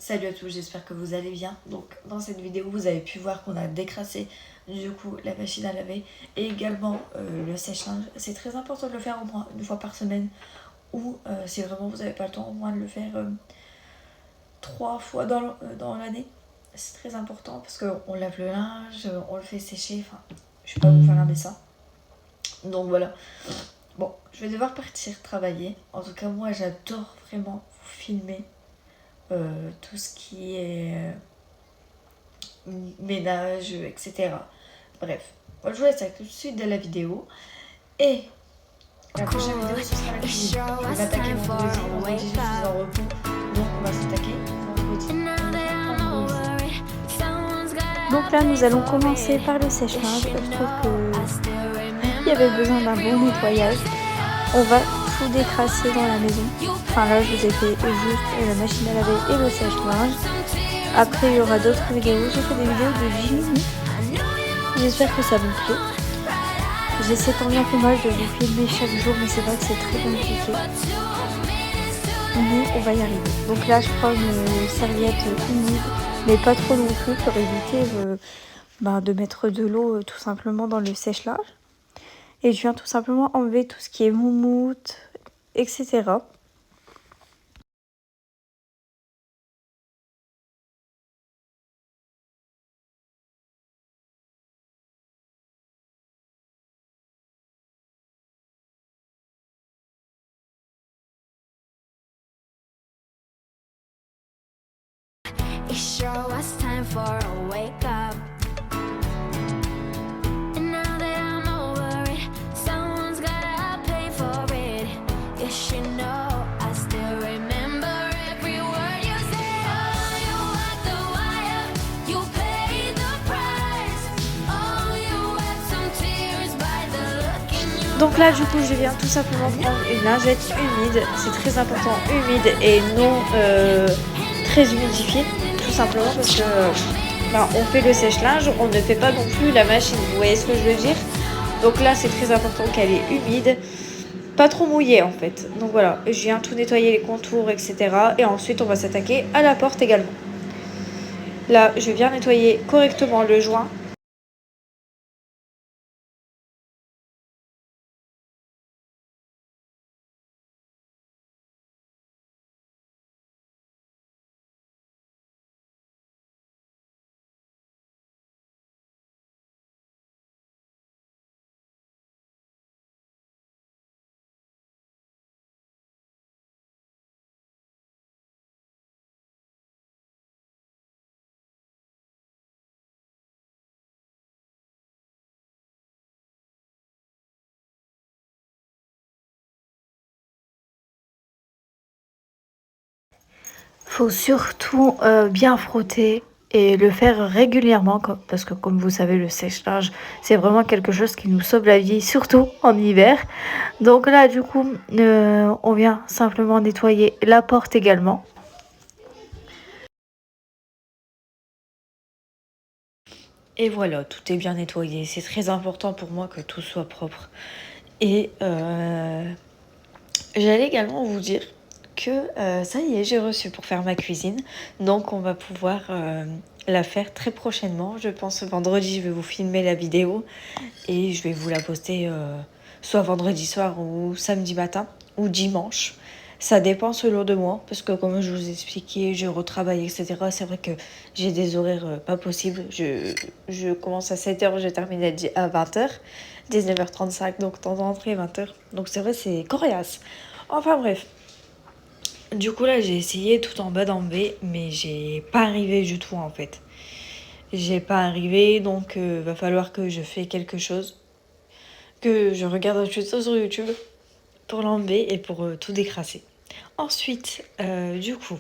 Salut à tous, j'espère que vous allez bien. Donc dans cette vidéo vous avez pu voir qu'on a décrassé du coup la machine à laver et également le sèche-linge. C'est très important de le faire au moins une fois par semaine ou si vraiment vous n'avez pas le temps au moins de le faire 3 fois dans l'année. C'est très important parce qu'on lave le linge, on le fait sécher, enfin je vais pas vous faire un dessin. Donc voilà. Bon, je vais devoir partir travailler. En tout cas moi j'adore vraiment vous filmer tout ce qui est ménage, etc. Bref, moi je vous laisse avec tout de suite de la vidéo. Et la prochaine vidéo, ce sera la cuisine. Je vais m'attaquer vendredi. Vendredi, je suis en repos. Donc on va s'attaquer vendredi. Donc là, nous allons commencer par le sèche-linge. Je trouve qu'il y avait besoin d'un bon nettoyage. On va tout décrasser dans la maison. Enfin là, je vous ai fait juste la machine à laver et le sèche-linge. Après, il y aura d'autres vidéos. J'ai fait des vidéos de 10 minutes. J'espère que ça vous plaît. J'essaie tant bien que mal de vous filmer chaque jour, mais c'est vrai que c'est très compliqué. Mais on va y arriver. Donc là, je prends une serviette humide, mais pas trop non plus pour éviter de mettre de l'eau tout simplement dans le sèche-linge. Et je viens tout simplement enlever tout ce qui est moumoute, etc. It sure was time for a wake up. And now that I'm over it, someone's gotta pay for it. Yes, you know, I still remember every word you said. Oh, you walked the wire, you paid the price. Oh, you wept some tears by the look in your eyes. Donc là, du coup, je viens tout simplement prendre une lingette humide. C'est très important, humide et non très humidifiée. Tout simplement parce que on fait le sèche-linge, on ne fait pas non plus la machine. Vous voyez ce que je veux dire? Donc là, c'est très important qu'elle est humide. Pas trop mouillée en fait. Donc voilà, je viens tout nettoyer les contours, etc. Et ensuite, on va s'attaquer à la porte également. Là, je viens nettoyer correctement le joint. Faut surtout bien frotter et le faire régulièrement parce que comme vous savez le sèche-linge c'est vraiment quelque chose qui nous sauve la vie, surtout en hiver. Donc là du coup on vient simplement nettoyer la porte également. Et voilà, tout est bien nettoyé. C'est très important pour moi que tout soit propre. Et j'allais également vous dire que ça y est, j'ai reçu pour faire ma cuisine. Donc on va pouvoir la faire très prochainement. Je pense vendredi, je vais vous filmer la vidéo et je vais vous la poster soit vendredi soir ou samedi matin ou dimanche. Ça dépend selon de moi, parce que comme je vous ai expliqué, je retravaille, etc. C'est vrai que j'ai des horaires pas possibles. Je commence à 7h, je termine à 20h, 19h35, donc temps d'entrée 20h. Donc c'est vrai, c'est coriace. Enfin bref. Du coup là, j'ai essayé tout en bas d'enlever, mais j'ai pas arrivé du tout en fait. J'ai pas arrivé, donc va falloir que je fais quelque chose. Que je regarde un tuto sur YouTube pour l'enlever et pour tout décrasser. Ensuite, du coup,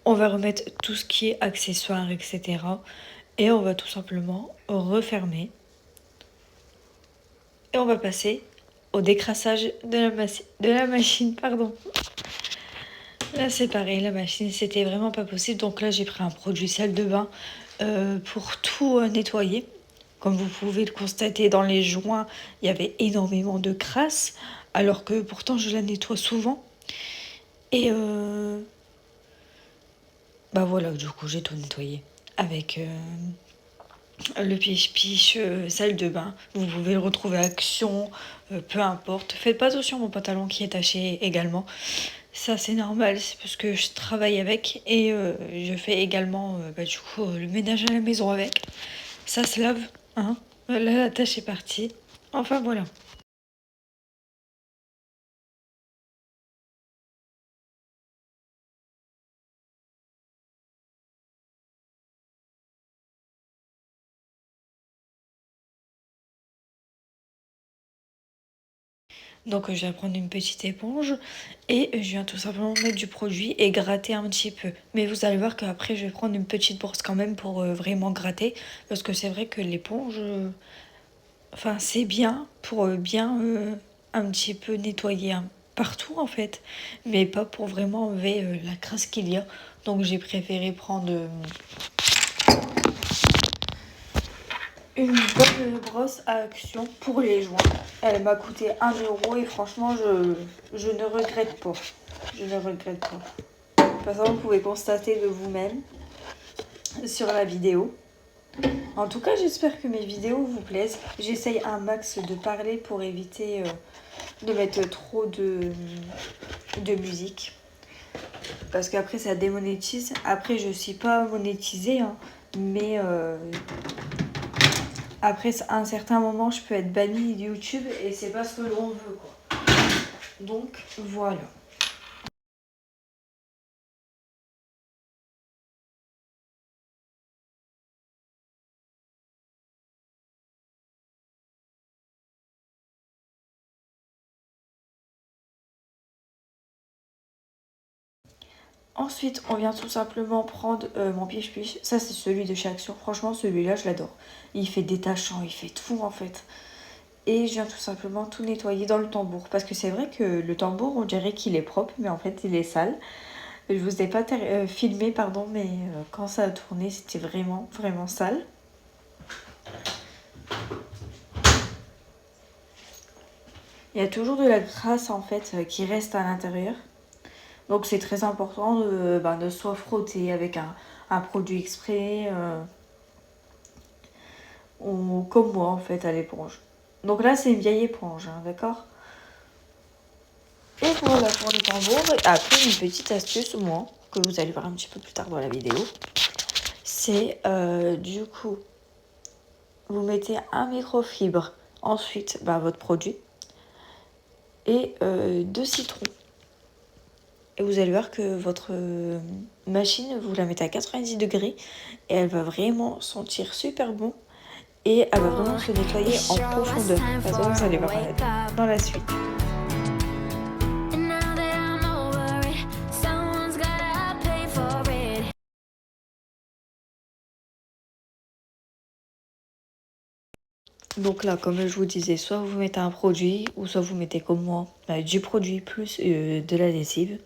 on va remettre tout ce qui est accessoires, etc. Et on va tout simplement refermer. Et on va passer au décrassage de la machine. Pardon. Là, c'est pareil, la machine, c'était vraiment pas possible. Donc là, j'ai pris un produit salle de bain pour tout nettoyer. Comme vous pouvez le constater dans les joints, il y avait énormément de crasse, alors que pourtant je la nettoie souvent. Et Bah voilà, du coup j'ai tout nettoyé avec le piche-piche, salle de bain. Vous pouvez le retrouver à Action, peu importe. Faites pas attention à mon pantalon qui est taché également. Ça c'est normal, c'est parce que je travaille avec et je fais également du coup le ménage à la maison avec. Ça se lave, hein. Là la tâche est partie. Enfin voilà. Donc je vais prendre une petite éponge et je viens tout simplement mettre du produit et gratter un petit peu. Mais vous allez voir qu'après je vais prendre une petite brosse quand même pour vraiment gratter. Parce que c'est vrai que l'éponge, enfin c'est bien pour bien un petit peu nettoyer partout en fait. Mais pas pour vraiment enlever la crasse qu'il y a. Donc j'ai préféré prendre une bonne brosse à Action pour les joints. Elle m'a coûté 1 euro et franchement, je ne regrette pas. Je ne regrette pas. De toute façon, vous pouvez constater de vous-même sur la vidéo. En tout cas, j'espère que mes vidéos vous plaisent. J'essaye un max de parler pour éviter de mettre trop de musique. Parce qu'après, ça démonétise. Après, je ne suis pas monétisée, hein, mais... après, à un certain moment, je peux être bannie de YouTube et c'est pas ce que l'on veut, quoi. Donc, voilà. Ensuite, on vient tout simplement prendre mon piche-piche. Ça, c'est celui de chez Action. Franchement, celui-là, je l'adore. Il fait détachant, il fait tout, en fait. Et je viens tout simplement tout nettoyer dans le tambour. Parce que c'est vrai que le tambour, on dirait qu'il est propre, mais en fait, il est sale. Je vous ai pas filmé, pardon, mais quand ça a tourné, c'était vraiment, vraiment sale. Il y a toujours de la graisse, en fait, qui reste à l'intérieur. Donc c'est très important de soit frotter avec un produit exprès ou comme moi en fait à l'éponge. Donc là c'est une vieille éponge, hein, d'accord. Et voilà pour le tambour. Et après une petite astuce moi que vous allez voir un petit peu plus tard dans la vidéo. C'est du coup vous mettez un microfibre, ensuite votre produit et 2 citrons. Et vous allez voir que votre machine, vous la mettez à 90 degrés et elle va vraiment sentir super bon et elle va vraiment se nettoyer en profondeur. De toute façon, vous allez voir dans la suite. Donc là, comme je vous disais, soit vous mettez un produit ou soit vous mettez comme moi du produit plus de la lessive.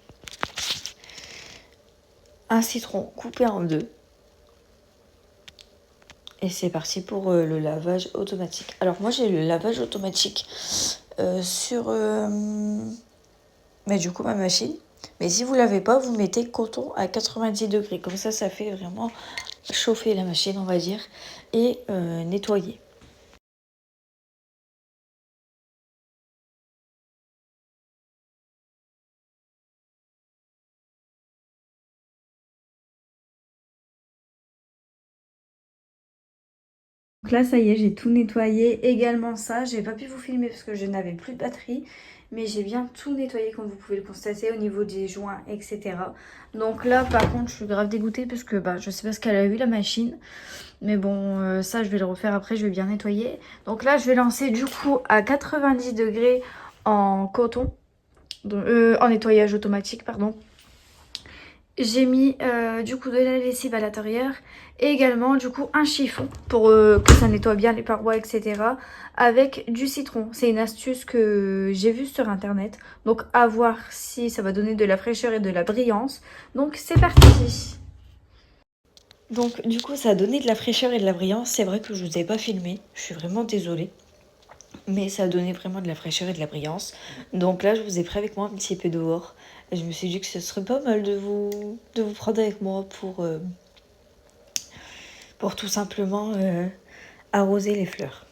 Un citron coupé en 2. Et c'est parti pour le lavage automatique. Alors moi j'ai le lavage automatique sur du coup ma machine. Mais si vous ne l'avez pas, vous mettez coton à 90 degrés. Comme ça fait vraiment chauffer la machine, on va dire, et nettoyer. Donc là, ça y est, j'ai tout nettoyé. Également ça, j'ai pas pu vous filmer parce que je n'avais plus de batterie. Mais j'ai bien tout nettoyé comme vous pouvez le constater au niveau des joints, etc. Donc là, par contre, je suis grave dégoûtée parce que je sais pas ce qu'elle a eu la machine. Mais bon, ça, je vais le refaire après, je vais bien nettoyer. Donc là, je vais lancer du coup à 90 degrés en coton. En nettoyage automatique, pardon. J'ai mis du coup de la lessive à l'intérieur et également du coup un chiffon pour que ça nettoie bien les parois, etc. avec du citron. C'est une astuce que j'ai vue sur internet. Donc à voir si ça va donner de la fraîcheur et de la brillance. Donc c'est parti. Donc du coup ça a donné de la fraîcheur et de la brillance. C'est vrai que je vous ai pas filmé. Je suis vraiment désolée. Mais ça a donné vraiment de la fraîcheur et de la brillance. Donc là je vous ai pris avec moi un petit peu dehors. Et je me suis dit que ce serait pas mal de vous prendre avec moi pour tout simplement arroser les fleurs.